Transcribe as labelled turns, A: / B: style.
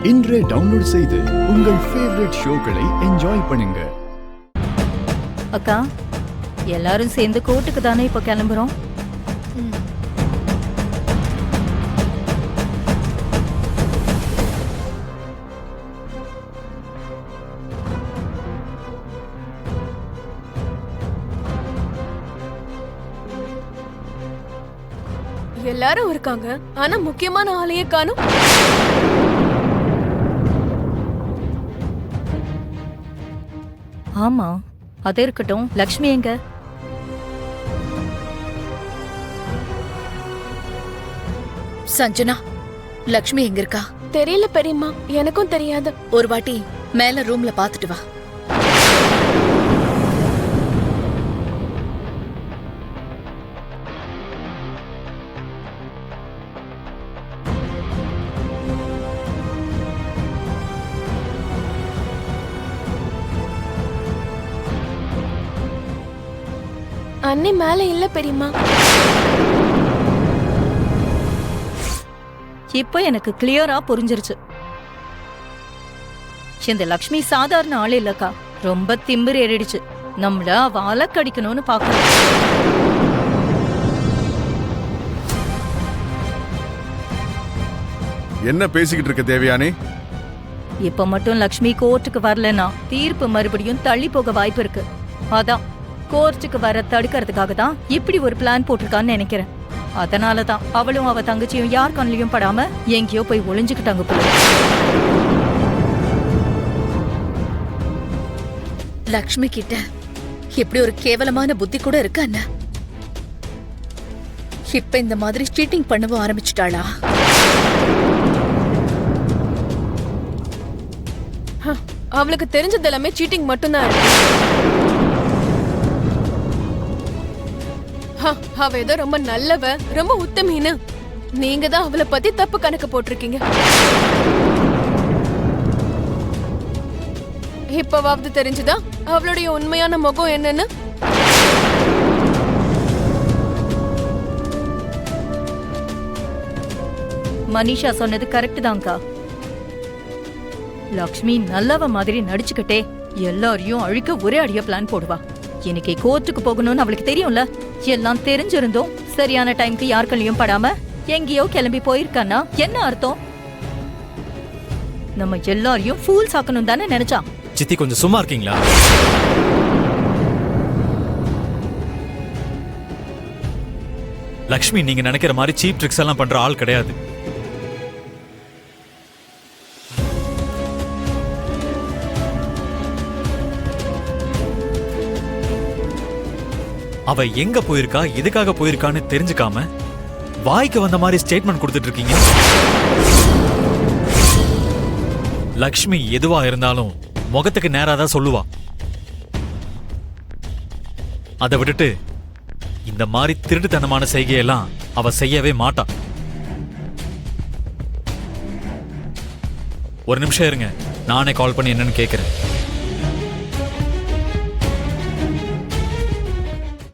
A: இன்றே டவுன்லோட் செய்து உங்கள் ஃபேவரட் ஷோக்களை என்ஜாய் பண்ணுங்க.
B: அக்கா, எல்லாரும் சேர்ந்து கோர்ட்டுக்கு தானே இப்ப கிளம்புறோம்.
C: எல்லாரும் இருக்காங்க, ஆனா முக்கியமான ஆளையே காணோம்.
B: ஆமா, அது இருக்கட்டும். லக்ஷ்மி எங்க?
D: சஞ்சனா, லக்ஷ்மி எங்க இருக்கா?
C: தெரியல பெரியம்மா, எனக்கும் தெரியாது.
D: ஒரு வாட்டி மேல ரூம்ல பாத்துட்டு வா.
C: அண்ணி மேல இல்ல பெரியம்மா.
B: இப்ப எனக்கு கிளியரா புரிஞ்சிருச்சு. இந்த லக்ஷ்மி சாதாரண ஆள் இல்லக்கா, ரொம்ப திமிரு ஏறிடுச்சு. நம்மள அவ அலக்கடிக்கணும்னு பாக்குறோம்.
E: என்ன பேசிக்கிட்டு இருக்க தேவயானி?
B: இப்ப மட்டும் லக்ஷ்மி கோர்ட்டுக்கு வரலன்னா தீர்ப்பு மறுபடியும் தள்ளி போக வாய்ப்பு இருக்கு. அதான் கோர்ட்டுக்கு வர தடுக்கிறதுக்காக தான் இப்படி ஒரு பிளான் போட்டிருக்கான்னு நினைக்கிறேன். அதனாலதான் அவளும் அவ தங்கச்சியும் யார் கண்ணிலையும் படாம எங்கேயோ போய் ஒளிஞ்சுக்கிட்டாங்க போல.
D: லக்ஷ்மி கிட்ட இப்படி ஒரு கேவலமான புத்தி கூட இருக்கு அண்ணா. இப்ப இந்த மாதிரி சீட்டிங் பண்ணவும் ஆரம்பிச்சுட்டாளா?
C: அவளுக்கு தெரிஞ்சது எல்லாமே சீட்டிங் மட்டும்தான் இருக்கு. அவ ஏதோ ரொம்ப நல்லவ, ரொம்ப உத்தமின்னு. நீங்க தான் அவளை பத்தி தப்பு கணக்கு போட்டிருக்கீங்க. இப்பவாவது தெரிஞ்சுதா அவளுடைய உண்மையான முகம் என்னன்னு?
B: மனிஷா சொன்னது கரெக்ட் தான்க்கா. லக்ஷ்மி நல்லவ மாதிரி நடிச்சுக்கிட்டே எல்லாரையும் அழிக்க ஒரே அடியா பிளான் போடுவா. இன்னைக்கு கோர்ட்டுக்கு போகணும்னு அவளுக்கு தெரியும்ல. எல்லாம் தெரிஞ்சிருந்தும் சரியான டைம்க்கு யாருக்கள்லயும் படாம எங்கேயோ கிளம்பி போயிருக்கானா என்ன அர்த்தம்? நம்ம எல்லாரையும் ஃபூல்ஸ் ஆக்கணும் தானே நினைச்சா.
F: சித்தி கொஞ்சம் சும்மா இருக்கீங்களா? லக்ஷ்மி நீங்க நினைக்கிற மாதிரி சீப் ட்ரிக்ஸ் எல்லாம் பண்ற ஆள் கிடையாது. அவ எங்க போயிருக்கா, எதுக்காக போயிருக்கான்னு தெரிஞ்சுக்காம வாய்க்கு வந்த மாதிரி ஸ்டேட்மெண்ட் கொடுத்துட்டு இருக்கீங்க. லக்ஷ்மி எதுவா இருந்தாலும் முகத்துக்கு நேராதான் சொல்லுவா. அதை விட்டுட்டு இந்த மாதிரி திருட்டுத்தனமான செய்கையெல்லாம் அவ செய்யவே மாட்டா. ஒரு நிமிஷம் இருங்க, நானே கால் பண்ணி என்னன்னு கேட்கிறேன்.